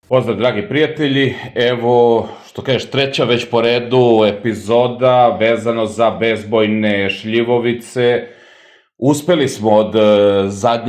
Pozdrav dragi prijatelji, evo što kažeš treća već po redu epizoda vezano za bezbojne šljivovice. Uspeli smo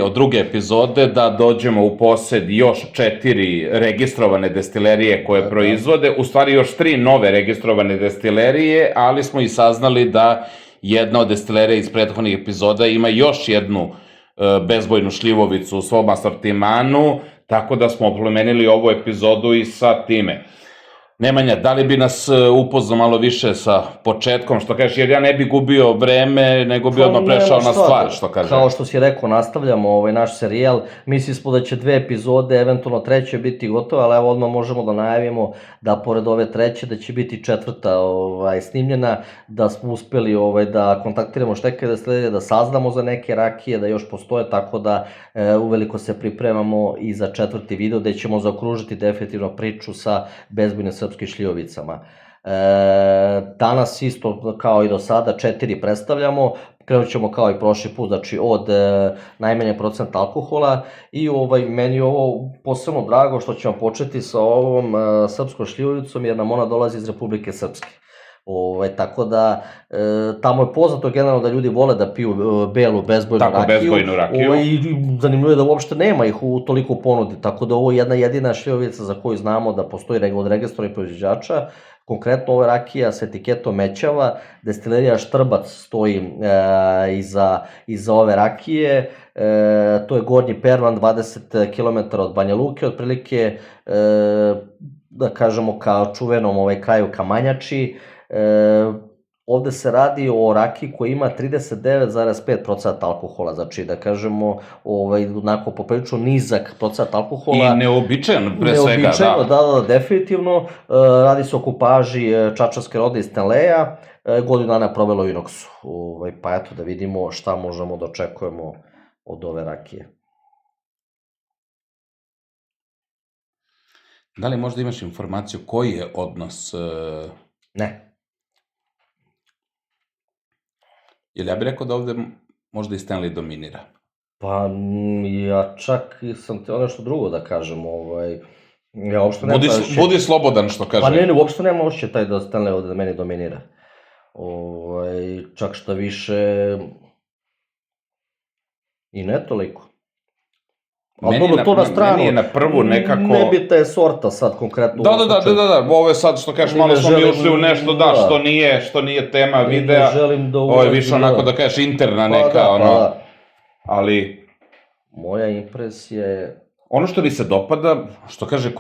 od druge epizode da dođemo u posed još 4 registrovane destilerije koje proizvode, u stvari još 3 nove registrovane destilerije, ali smo i saznali da jedna od destilerija iz prethodnih epizoda ima još jednu bezbojnu šljivovicu u svom asortimanu, tako da smo oplemenili ovu epizodu i sa time. Nemanja, da li bi nas upoznao malo više sa početkom, što kažeš, jer ja ne bi gubio vreme, nego bi odmah prešao na stvar, što kažeš. Kao što si rekao, nastavljamo naš serijal, mislili smo da će 2 epizode, eventualno treće biti gotove, ali evo odmah možemo da najavimo da pored ove treće, da će biti 4. snimljena, da smo uspeli da kontaktiramo šteke destilerije, da saznamo za neke rakije, da još postoje, tako da uveliko se pripremamo i za 4. video, gde ćemo zaokružiti definitivno priču sa bezbojnim srpskim šljivovicama. Danas isto kao i do sada 4 predstavljamo, krenut ćemo kao i prošli put, znači od najmanje procenta alkohola i meni je ovo posebno drago što ćemo početi sa ovom srpskom šljivovicom jer nam ona dolazi iz Republike Srpske. Tako da, tamo je poznato generalno da ljudi vole da piju belu, bezbojnu rakiju. Tako, bezbojnu rakiju. I zanimljivo je da uopšte nema ih u toliko ponudi, tako da ovo je jedna jedina šljivovica za koju znamo da postoji od registrovanih proizvođača. Konkretno ova rakija sa etiketom Mećava, destilerija Štrbac stoji iza ove rakije, to je Gornji Pervan, 20 km od Banja Luke, otprilike, da kažemo, ka čuvenom kraju Kamanjači. Ovde se radi o rakiji koja ima 39,5% alkohola, znači da kažemo onako poprilično nizak procenat alkohola. I neobičajan pre svega, Neobičajno, da, definitivno. Radi se o kupaži čačanske rode iz Stanleja, godinu dana provelo u Inoxu. Pa eto da vidimo šta možemo da očekujemo od ove rakije. Da li možda imaš informaciju koji je odnos? Ne. Jer ja bih rekao da ovde možda i Stanley dominira. Pa, ja čak sam teo nešto drugo da kažem, ja uopšte nema osjećaj. Budi slobodan, što kaže. Pa ne, uopšte nema osjećaj taj da Stanley ovde da meni dominira. Čak šta više, i ne toliko. Ali dobro, to na stranu. Meni je na prvu nekako... Nebitna je sorta sad konkretno. Da, ovo je sad što kažeš, malo smo mi ušli u nešto, da, što nije tema videa. Ne želim da... Ovo je više onako da kažeš interna neka, ono... Ali... Moja impresija je... Ono što mi se dopada, što kaže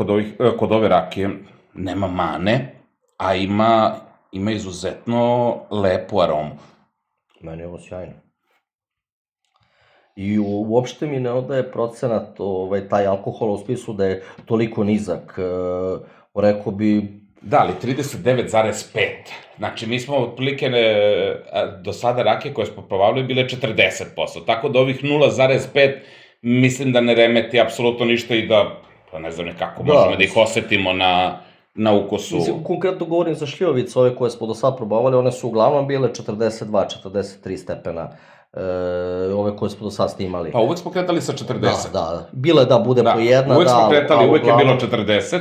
kod ove rakije, nema mane, a ima izuzetno lepu aromu. Meni je ovo sjajno. I uopšte mi ne odaje procenat taj alkohola u smislu da je toliko nizak. Rekao bi... Da, ali 39,5. Znači, mi smo otprilike do sada rakije koje smo probavili bile 40%. Tako da ovih 0,5 mislim da ne remeti apsolutno ništa i da, pa ne znam nekako, možemo da ih osetimo na ukusu. Mislim, konkretno govorim za šljivovice, ove koje smo do sada probavali, one su uglavnom bile 42-43 stepena. Ove koje smo do sada snimali. Pa uvek smo kretali sa 40. Da. Bile da bude po jedna, da. Uvek smo kretali, uvek je bilo 40,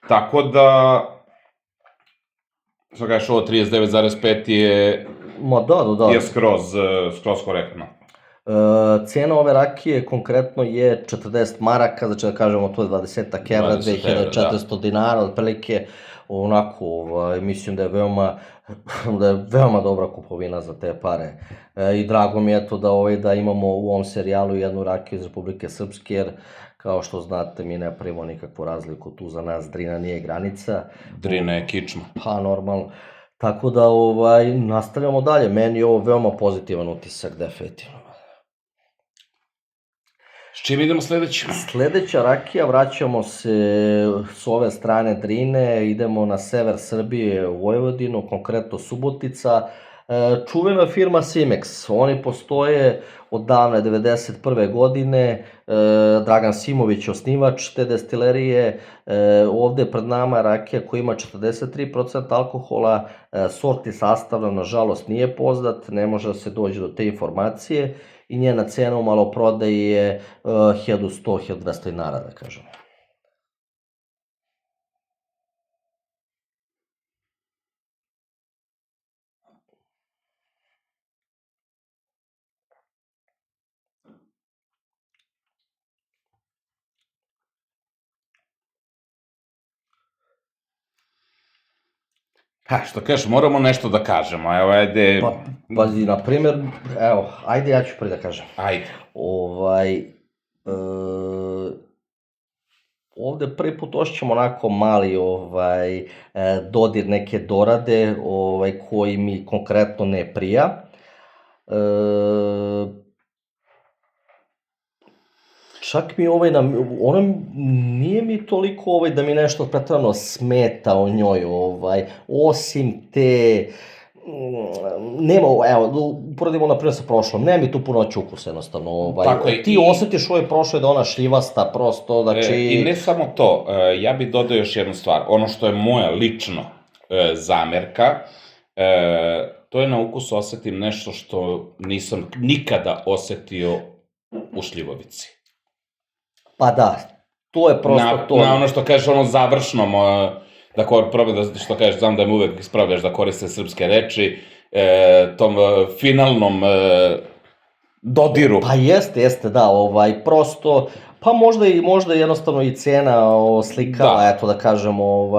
tako da, što kažeš, ovo 39,5 je... Ma da. Je skroz korektno. Cijena ove rakije konkretno je 40 maraka, znači da kažemo to je 20 evra, 2400 dinara, otprilike, onako, mislim da je veoma dobra kupovina za te pare. I drago mi je to da imamo u ovom serijalu jednu rakiju iz Republike Srpske, jer kao što znate mi ne pravimo nikakvu razliku tu za nas, Drina nije granica. Drina je kičma. Pa normalno. Tako da nastavljamo dalje, meni je ovo veoma pozitivan utisak, definitivno. S čim idemo sledeće? Sledeća rakija, vraćamo se s ove strane Drine, idemo na sever Srbije, u Vojvodinu, konkretno Subotica. Čuvena firma Simex, oni postoje od davne 1991. godine, Dragan Simović je osnivač te destilerije, ovde pred nama je rakija koja ima 43% alkohola, sort i sastav nam nažalost nije poznat, ne može da se dođe do te informacije i njena cena u maloprodaji je 1100-1200 dinara, da kažemo. Ha, što kažeš, moramo nešto da kažemo, evo, ajde, Pazi, na primjer, evo, ajde ja ću prvi da kažem. ajde. E, ovde prvi put osjećamo onako mali dodir neke dorade koji mi konkretno ne prija. E, čak mi ono nije mi toliko da mi nešto pretrano smeta o njoj, osim te, nema, evo, uporedimo na primjer sa prošlom, nema mi tu punoću ukusa jednostavno, Tako je, ti osjetiš prošloj da je ona šljivasta, prosto, znači... I ne samo to, ja bih dodao još jednu stvar, ono što je moja lično zamerka, to je na ukus osetim nešto što nisam nikada osetio u šljivovici. Pa da, to je prosto to. Na ono što kažeš, ono završnom, da probam da, što kažeš, znam da me uvek ispravljaš da koriste srpske reči, tom finalnom dodiru. Pa jeste, da, prosto, pa možda jednostavno i cena slikava, eto da kažemo,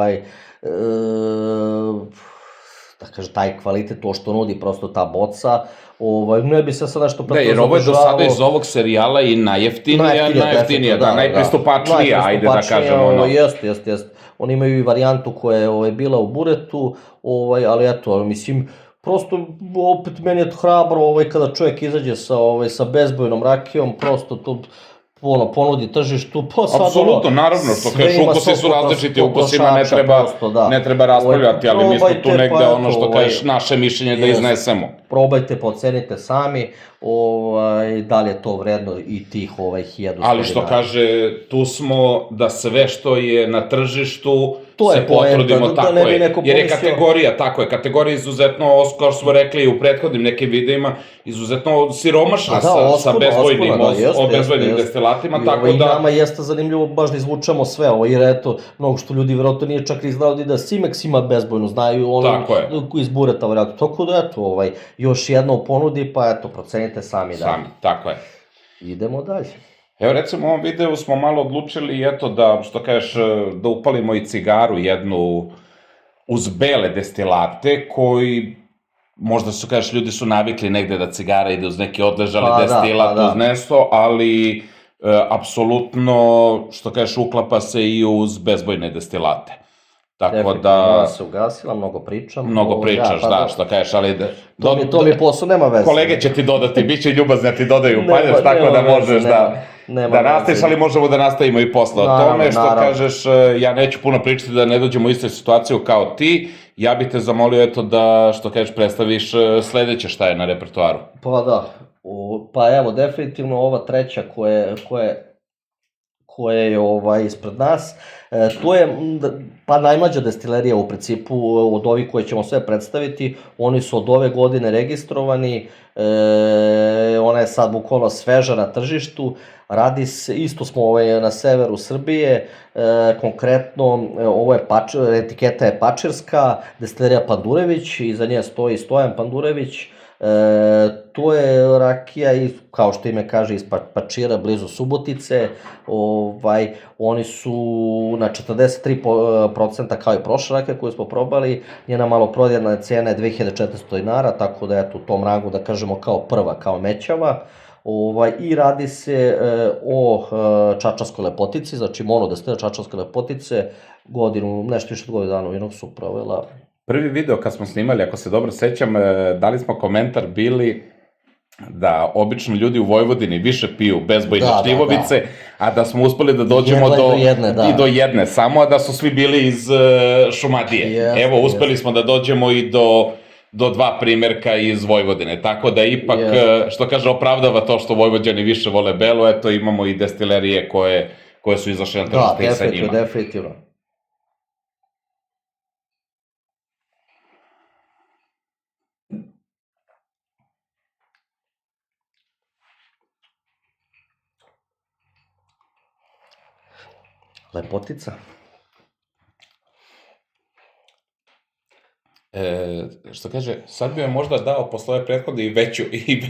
da kaže, taj kvalitet, to što nudi prosto ta boca, ne bi se sad nešto Da, jer ovo je do sada iz ovog serijala i najjeftinija, da, najpristupačnija, ajde da kažemo ono. Jeste. Oni imaju i varijantu koja je bila u buretu, ali eto, mislim, prosto, opet meni je hrabro kada čovjek izađe sa bezbojnom rakijom, prosto to ponudi tržištu, pa sad apsolutno, naravno, što kažeš, ukusi su različiti, ukusima ne treba raspravljati, ali mi smo tu negde ono što kažeš, naše mišljenje da iznesemo. Probajte, pocenite sami, da li je to vredno i tih 1000 dinara. Ali što kaže, tu smo da sve što je na tržištu se potrudimo, tako je, jer je kategorija izuzetno, kao što smo rekli u prethodnim nekim videima, izuzetno siromašna sa bezbojnim destilatima, tako da... I nama jeste zanimljivo baš da izvučemo sve ovo, jer eto, mnogo što ljudi vjerojatno nije čak ni znao da Simex ima bezbojnu, znaju ono iz bureta varijatu, tako da eto, još jedno u ponudi, pa eto, procenite sami dalje. Sami, tako je. Idemo dalje. Evo, recimo, u ovom videu smo malo odlučili, eto, da, što kažeš, da upalimo i cigaru jednu uz bele destilate, koji, možda su, kažeš, ljudi su navikli negde da cigara ide uz neki odležali destilat, uz nešto, ali, apsolutno, što kažeš, uklapa se i uz bezbojne destilate. Tako da... Ona se ugasila, mnogo pričam. Mnogo pričaš, da, što kažeš, ali... To mi posao, nema veze. Kolege će ti dodati, bit će ljubazni da ti dodaju paljač, tako da možeš da nastaviš, ali možemo da nastavimo i posle o tome, što kažeš, ja neću puno pričati da ne dođemo u istu situaciju kao ti, ja bih te zamolio, eto, da, što kažeš, predstaviš sledeće šta je na repertoaru. Pa da, pa evo, definitivno ova treća koja je ispred nas, to je pa najmlađa destilerija u principu od ovih koje ćemo sve predstaviti, oni su od ove godine registrovani, ona je sad bukvalno sveža na tržištu, radi se, isto smo na severu Srbije, konkretno etiketa je Pačirska, destilerija Pandurević, iza nje stoji Stojan Pandurević. To je rakija, kao što ime kaže, iz Pačira, blizu Subotice. Oni su na 43% kao i prošla rakija koju smo probali. Njena maloprodajna cena je 2400 dinara, tako da eto u tom rangu, da kažemo, kao prva, kao mećava. I radi se o Čačanskoj lepotici, znači monodestiler Čačanske lepotice, nešto više od godinu dana u Inoxu provela. Prvi video kad smo snimali, ako se dobro sećam, dali smo komentar bili da obično ljudi u Vojvodini više piju bezbojne šljivovice, a da smo uspeli da dođemo do jedne samo, a da su svi bili iz Šumadije. Evo, uspeli smo da dođemo i do 2 primerka iz Vojvodine, tako da ipak, što kaže, opravdava to što Vojvođani više vole belo, eto imamo i destilerije koje su izašle na tržište i sa njima. Da, definitivno. Lepotica. Što kaže, sad bi me možda dao posle ove prethodne i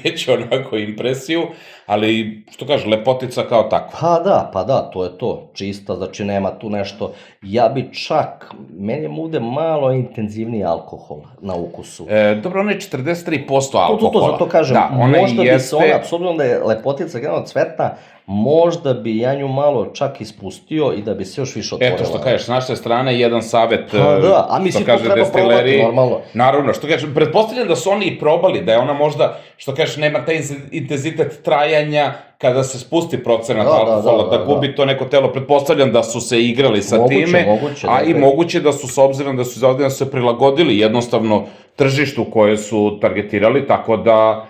veću onako impresiju, ali što kaže, lepotica kao takva. Pa da, to je to, čista, znači nema tu nešto, ja bi čak, meni je ovde malo intenzivniji alkohol na ukusu. Dobro, ona je 43% To, alkohola. zato kažem, Da, ona možda bi se ona, jeste... s obzirom da je lepotica generalno cvetna, možda bi ja nju malo čak ispustio i da bi se još više otvorila. Eto što kažeš, s naše strane, jedan savet, Pa da, a mislim, što to kaže treba destileriji, probati, normalno. Naravno, što kažeš, pretpostavljam da su oni i probali, da je ona možda, što kažeš, nema taj intenzitet trajanja kada se spusti procenat alkohola, da gubi to neko telo, pretpostavljam da su se igrali sa time, a i moguće da su, s obzirom da su izvodili, se prilagodili jednostavno tržištu koje su targetirali, tako da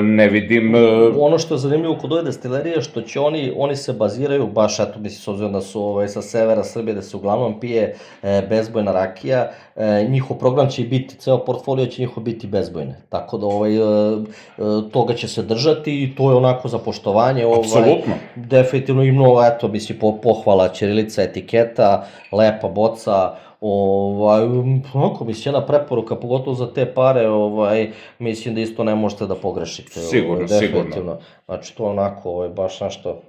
ne vidim... Ono što je zanimljivo kod ove destilerije, što će oni se baziraju, baš eto, mislim, s obzirom da su sa severa Srbije, da se uglavnom pije bezbojna rakija, njihov program će biti, ceo portfolio će njihov biti bezbojne, tako da toga će se držati i to je onako za poštovanje. Apsolutno. Definitivno i mnogo, eto, mislim, pohvala, ćirilica, etiketa, lepa boca, onako, mislim, jedna preporuka, pogotovo za te pare, mislim da isto ne možete da pogrešite. Sigurno, sigurno. Znači, to onako, baš nešto...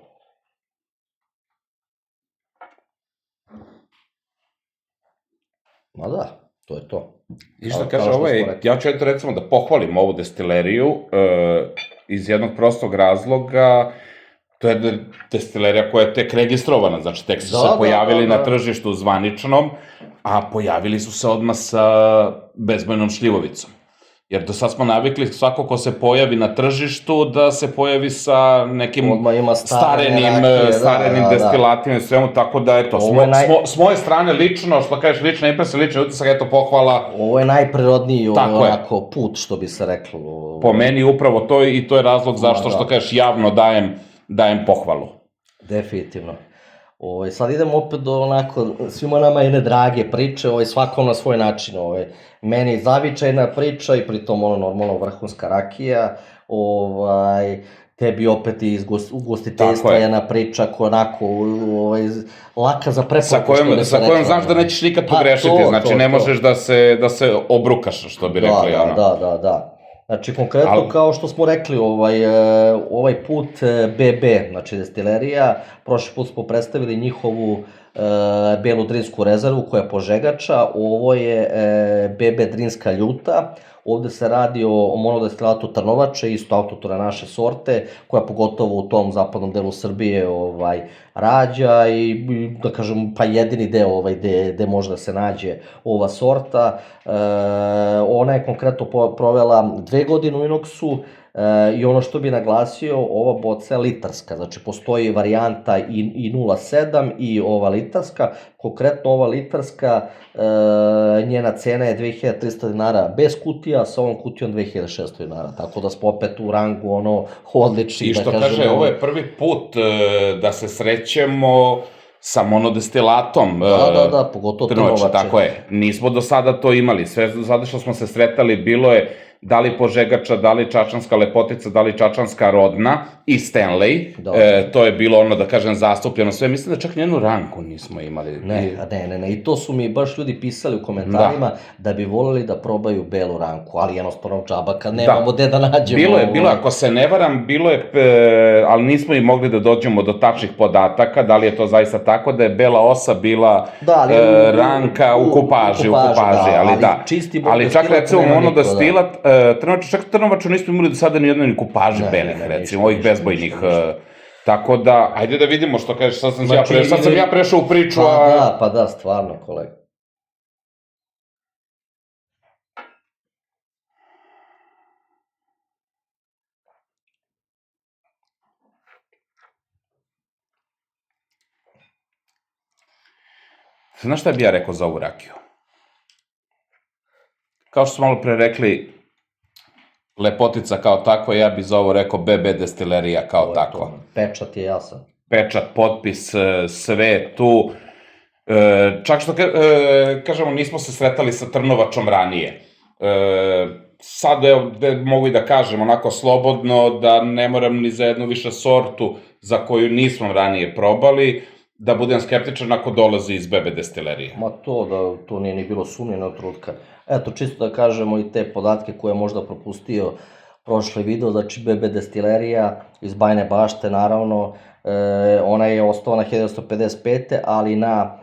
Ma da, to je to. I što kaže, ja ću eto recimo da pohvalim ovu destileriju iz jednog prostog razloga, to je destilerija koja je tek registrovana, znači tek su se pojavili na tržištu zvaničnom, a pojavili su se odmah sa bezbojnom šljivovicom. Jer do sad smo navikli svako ko se pojavi na tržištu da se pojavi sa nekim starenim destilatima i svemu, tako da eto, s moje strane lično, što kažeš lična impresija, lični utisak, eto pohvala. Ovo je najprirodniji onako put, što bi se reklo. Po meni upravo to i to je razlog zašto, što kažeš, javno dajem pohvalu. Definitivno. Sad idemo opet do onako, svima nama jedne drage priče, svakom na svoj način. Meni zavičajna priča i pritom normalno vrhunska rakija, tebi opet iz ugostiteljstva jedna priča koja onako laka za preporuku, što bi se rekla. Sa kojom znaš da nećeš nikad pogrešiti, znači ne možeš da se obrukaš, što bi rekli. Da. Znači, konkretno, kao što smo rekli, ovaj put BB, znači destilerija, prošli put smo predstavili njihovu belu drinsku rezervu koja je požegača, ovo je BB drinska ljuta, ovde se radi o monodestilatu Trnovače, isto autotona naše sorte, koja pogotovo u tom zapadnom delu Srbije rađa i, da kažem, pa jedini deo gde može da se nađe ova sorta. Ona je konkretno provela 2 godine u inoksu i ono što bi naglasio, ova boca je litarska, znači postoji varijanta i 0,7 i ova litarska. Konkretno ova litarska, njena cena je 2300 dinara bez kutija, sa ovom kutijom 2600 dinara, tako da smo opet u rangu odlični. I što kaže, ovo je prvi put da se srećemo sa monodestilatom. Da, pogotovo Trnovače. Tako je, nismo do sada to imali, sve do sada što smo se sretali bilo je da li požegača, da li čačanska lepotica, da li čačanska rodna i Stanley, to je bilo da kažem zastupljeno sve, mislim da čak njenu ranku nismo imali. Ne, i to su mi baš ljudi pisali u komentarima da bi voleli da probaju belu ranku, ali jednostavno džaba kad nemamo gde da nađemo. Bilo je, ako se ne varam, bilo je, ali nismo i mogli da dođemo do tačnih podataka, da li je to zaista tako, da je bela osa bila ranka u kupaži, ali čak recimo monodestilat, čak Trnovaču nismo imali do sada ni jedno ni kupaži belih, recimo, ovih bezbojnih, tako da, ajde da vidimo što kažeš, sad sam ja prešao u priču, Pa da, stvarno, kolega. Znaš šta bi ja rekao za ovu rakiju? Kao što smo malo pre rekli, lepotica kao takva, ja bi za ovo rekao BB destilerija kao takva. Pečat je jasan. Pečat, potpis, sve tu. Čak što kažemo, nismo se sretali sa Trnovačom ranije. Sad, evo, mogu i da kažem onako slobodno, da ne moram ni za jednu više sortu za koju nismo ranije probali, da budem skeptičan ako dolazi iz BB destilerije. Ma to nije ni bilo sumnje na trenutka. Eto, čisto da kažemo i te podatke koje je možda propustio prošli video, znači BB destilerija iz Bajne Bašte, naravno, ona je osnovana 1955. ali na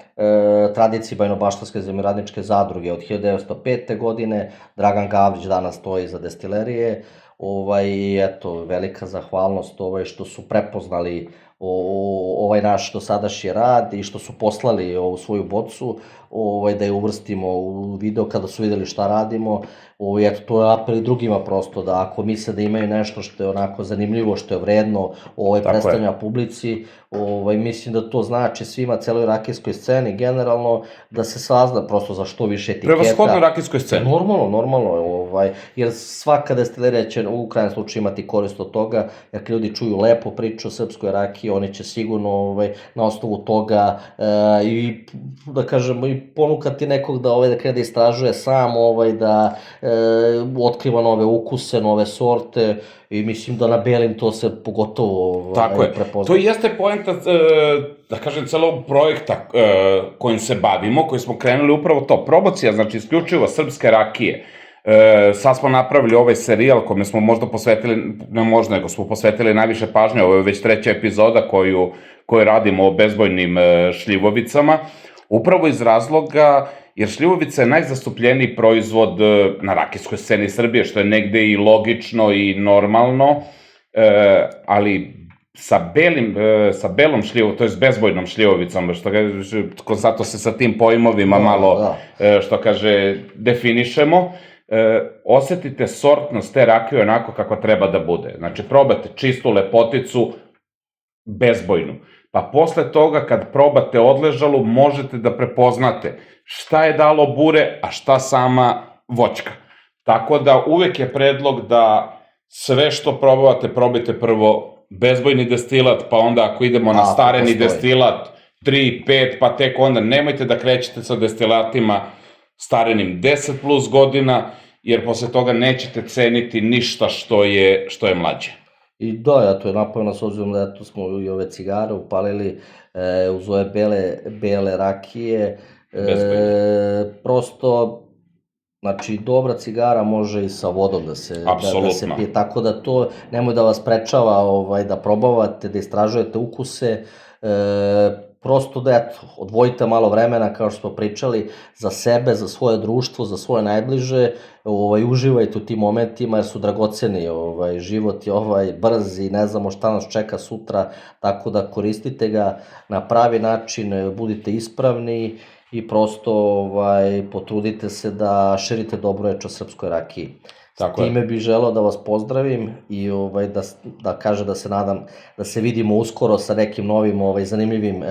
tradiciji Bajnobaštanske zemljoradničke zadruge od 1905. godine. Dragan Gavrić danas stoji za destilerije. I eto, velika zahvalnost što su prepoznali ovaj naš dosadašnji rad i što su poslali ovu svoju bocu da je uvrstimo u video kada su videli šta radimo. Eto, to je apel i drugima prosto, da ako misle da imaju nešto što je onako zanimljivo, što je vredno predstavljanja publici, mislim da to znači svima, celoj rakijskoj sceni generalno, da se sazna prosto za što više etiketa. Prevashodno rakijskoj sceni. Normalno, jer svaka destilerija će u krajnjem slučaju imati korist od toga, jer kad ljudi čuju lepo priču o srpskoj rakiji, oni će sigurno na osnovu toga i da kažemo i ponukati nekog da krene da istražuje sam, da otkriva nove ukuse, nove sorte i mislim da na belim to se pogotovo prepozna. Tako je. To jeste poenta, da kažem, celog projekta kojim se bavimo, koji smo krenuli upravo to. Promocija, znači isključivo srpske rakije. Sad smo napravili ovaj serijal kome smo možda posvetili, ne možda, nego smo posvetili najviše pažnje, ovo je već 3. epizoda koju radimo o bezbojnim šljivovicama, upravo iz razloga jer šljivovica je najzastupljeniji proizvod na rakijskoj sceni Srbije, što je negde i logično i normalno, ali sa belom šljivom, to je s bezbojnom šljivovicom, zato se sa tim pojmovima malo, što kaže, definišemo, osetite sortnost te rakije onako kako treba da bude. Znači, probate čistu lepoticu, bezbojnu. Pa posle toga, kad probate odležalu, možete da prepoznate šta je dalo bure, a šta sama voćka. Tako da uvek je predlog da sve što probate, probajte prvo bezbojni destilat, pa onda ako idemo na stareni destilat, 3, 5, pa tek onda nemojte da krećete sa destilatima starenim 10 plus godina, jer posle toga nećete ceniti ništa što je mlađe. I da, to je napojno s obzirom da smo i ove cigare upalili uz ove bele rakije. Prosto, znači, dobra cigara može i sa vodom da se pije, tako da to nemoj da vas sprečava da probavate, da istražujete ukuse, prosto da, eto, odvojite malo vremena, kao što smo pričali, za sebe, za svoje društvo, za svoje najbliže, uživajte u tim momentima jer su dragoceni, život je brz i ne znamo šta nas čeka sutra, tako da koristite ga na pravi način, budite ispravni i prosto potrudite se da širite dobro reč o srpskoj rakiji. S time bih želeo da vas pozdravim i da kažem da se nadam da se vidimo uskoro sa nekim novim zanimljivim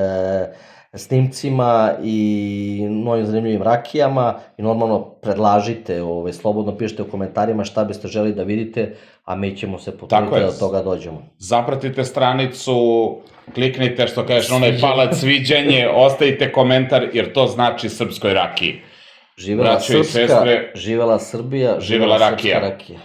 snimcima i novim zanimljivim rakijama i normalno predlažite, slobodno pišite u komentarima šta biste želi da vidite, a mi ćemo se potruditi da do toga dođemo. Zapratite stranicu, kliknite što kažeš onaj palac sviđanje, ostavite komentar jer to znači srpskoj rakiji. Živela Srpska, živela Srbija, živela srpska rakija.